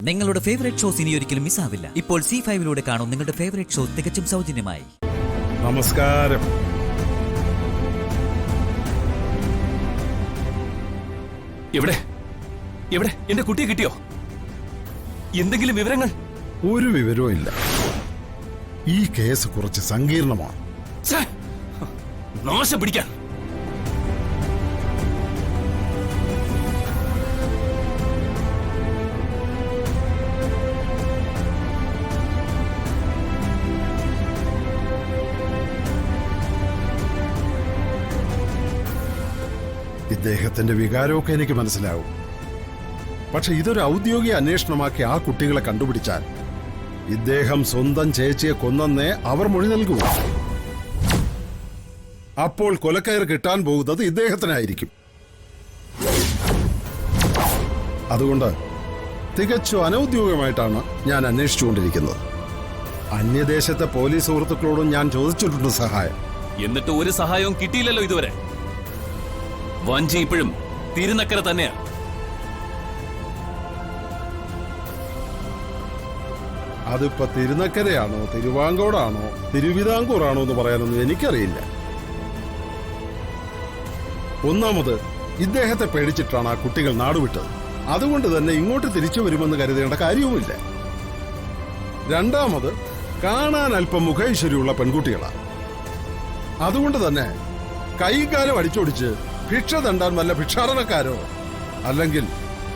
നിങ്ങളുടെ favourite shows ഇനി ഒരിക്കലും മിസ്സാവില്ല. ഇപ്പോൾ C5 കാണും നിങ്ങളുടെ ഫേവറേറ്റ് ഷോ തികച്ചും സൗജന്യമായി. നമസ്കാരം. എവിടെ എവിടെ എന്റെ കുട്ടിയെ കിട്ടിയോ? എന്തെങ്കിലും വിവരങ്ങൾ? ഒരു വിവരവും ഇല്ല. ഈ കേസ് കുറച്ച് സങ്കീർണമാണ്. നാശം പിടിക്കാൻ. ഇദ്ദേഹത്തിന്റെ വികാരമൊക്കെ എനിക്ക് മനസ്സിലാവും. പക്ഷെ ഇതൊരു ഔദ്യോഗിക അന്വേഷണമാക്കി ആ കുട്ടികളെ കണ്ടുപിടിച്ചാൽ ഇദ്ദേഹം സ്വന്തം ചേച്ചിയെ കൊന്നേ അവർ മൊഴി നൽകൂ. അപ്പോൾ കൊലക്കയർ കിട്ടാൻ പോകുന്നത് ഇദ്ദേഹത്തിനായിരിക്കും. അതുകൊണ്ട് തികച്ചും അനൌദ്യോഗികമായിട്ടാണ് ഞാൻ അന്വേഷിച്ചുകൊണ്ടിരിക്കുന്നത്. അന്യദേശത്തെ പോലീസ് സുഹൃത്തുക്കളോടും ഞാൻ ചോദിച്ചിട്ടുണ്ട് സഹായം. എന്നിട്ട് ഒരു സഹായവും കിട്ടിയില്ലല്ലോ ഇതുവരെ. വഞ്ചി ഇപ്പോഴും തിരുനക്കര തന്നെയാ. അതിപ്പോ തിരുനക്കരയാണോ തിരുവാങ്കോടാണോ തിരുവിതാംകൂറാണോ എന്ന് പറയാനൊന്നും എനിക്കറിയില്ല. ഒന്നാമത് ഇദ്ദേഹത്തെ പേടിച്ചിട്ടാണ് ആ കുട്ടികൾ നാടുവിട്ടത്. അതുകൊണ്ട് തന്നെ ഇങ്ങോട്ട് തിരിച്ചു വരുമെന്ന് കരുതേണ്ട കാര്യവുമില്ല. രണ്ടാമത് കാണാൻ അല്പം മുഖൈശ്വര്യമുള്ള പെൺകുട്ടികളാണ്. അതുകൊണ്ട് തന്നെ കൈകാലം അടിച്ചോടിച്ച് ഭിക്ഷ തണ്ടാൻ വല്ല ഭിക്ഷാടനക്കാരോ അല്ലെങ്കിൽ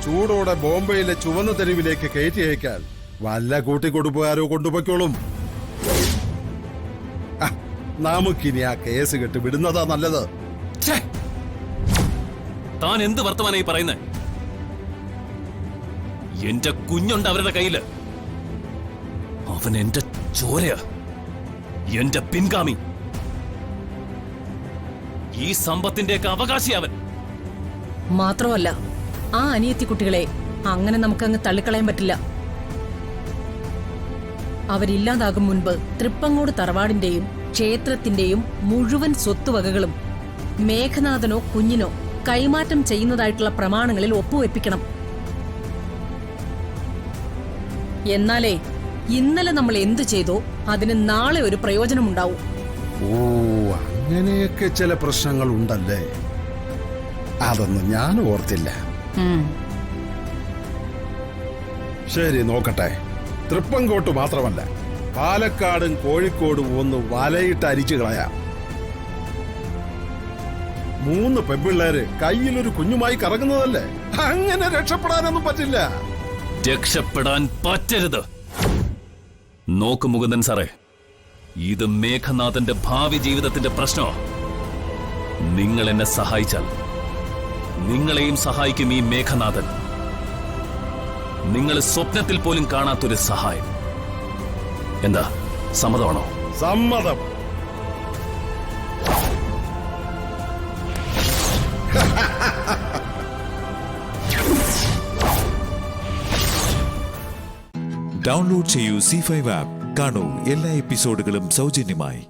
ചൂടോടെ ബോംബെയിലെ ചുവന്ന തെരുവിലേക്ക് കയറ്റി അയക്കാൻ വല്ല കൂട്ടിക്കൊടുപ്പുകാരോ കൊണ്ടുപോയിക്കോളും. നമുക്കിനി ആ കേസ് കെട്ട് വിടുന്നതാ നല്ലത്. താൻ എന്ത് വർത്തമാനായി പറയുന്നത്? എന്റെ കുഞ്ഞുണ്ട് അവരുടെ കയ്യില്. അവൻ എന്റെ ചോരയാ, എന്റെ പിൻഗാമി. ഈ സമ്പത്തിന്റെയൊക്കെ അവകാശി അവൻ. മാത്രമല്ല, ആ അനിയത്തി കുട്ടികളെ അങ്ങനെ നമുക്കങ്ങ് തള്ളിക്കളയാൻ പറ്റില്ല. അവരില്ലാതാകും മുൻപ് തൃപ്പങ്ങോട് തറവാടിന്റെയും ക്ഷേത്രത്തിന്റെയും മുഴുവൻ സ്വത്തുവകകളും മേഘനാഥനോ കുഞ്ഞിനോ കൈമാറ്റം ചെയ്യുന്നതായിട്ടുള്ള പ്രമാണങ്ങളിൽ ഒപ്പുവെപ്പിക്കണം. എന്നാലേ ഇന്നലെ നമ്മൾ എന്തു ചെയ്തോ അതിന് നാളെ ഒരു പ്രയോജനമുണ്ടാവും. ഓ, അങ്ങനെയൊക്കെ ചില പ്രശ്നങ്ങൾ ഉണ്ടല്ലേ? അതൊന്നും ഞാൻ ഓർത്തില്ല. ശരി, നോക്കട്ടെ. തൃപ്പങ്കോട്ട് മാത്രമല്ല, പാലക്കാടും കോഴിക്കോടും ഒന്ന് വലയിട്ട് അരിച്ചു കളയാം. 3 പെൺപിള്ളേര് കയ്യിലൊരു കുഞ്ഞുമായി കറങ്ങുന്നതല്ലേ? അങ്ങനെ രക്ഷപ്പെടാനൊന്നും പറ്റില്ല. രക്ഷപ്പെടാൻ പറ്റരുത്. നോക്ക് മുകുന്ദൻ സാറേ, ഇത് മേഘനാഥന്റെ ഭാവി ജീവിതത്തിന്റെ പ്രശ്നമാണ്. നിങ്ങൾ എന്നെ സഹായിച്ചാൽ നിങ്ങളെയും സഹായിക്കും ഈ മേഘനാഥൻ. നിങ്ങൾ സ്വപ്നത്തിൽ പോലും കാണാത്തൊരു സഹായം. എന്താ, സമ്മതമാണോ? സമ്മതം. ഡൗൺലോഡ് ചെയ്യൂ C5 ആപ്പ്. കാണൂ എല്ലാ എപ്പിസോഡുകളും സൗജന്യമായി.